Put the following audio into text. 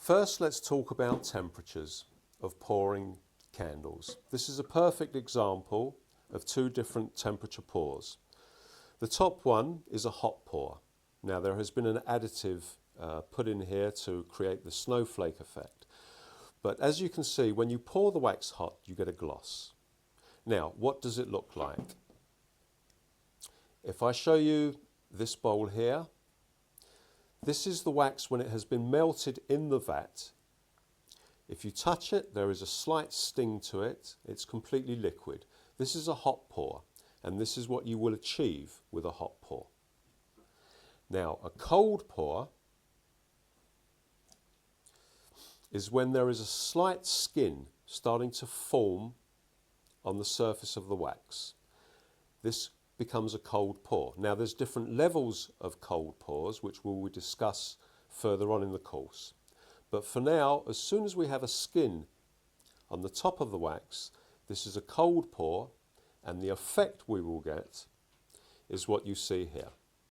First, let's talk about temperatures of pouring candles. This is a perfect example of two different temperature pours. The top one is a hot pour. Now there has been an additive put in here to create the snowflake effect. But as you can see, when you pour the wax hot, you get a gloss. Now, what does it look like? If I show you this bowl here, this is the wax when it has been melted in the vat. If you touch it, there is a slight sting to it. It's completely liquid. This is a hot pour, and this is what you will achieve with a hot pour. Now, a cold pour is when there is a slight skin starting to form on the surface of the wax. This becomes a cold pour. Now there's different levels of cold pours which we will discuss further on in the course. But for now, as soon as we have a skin on the top of the wax, this is a cold pour, and the effect we will get is what you see here.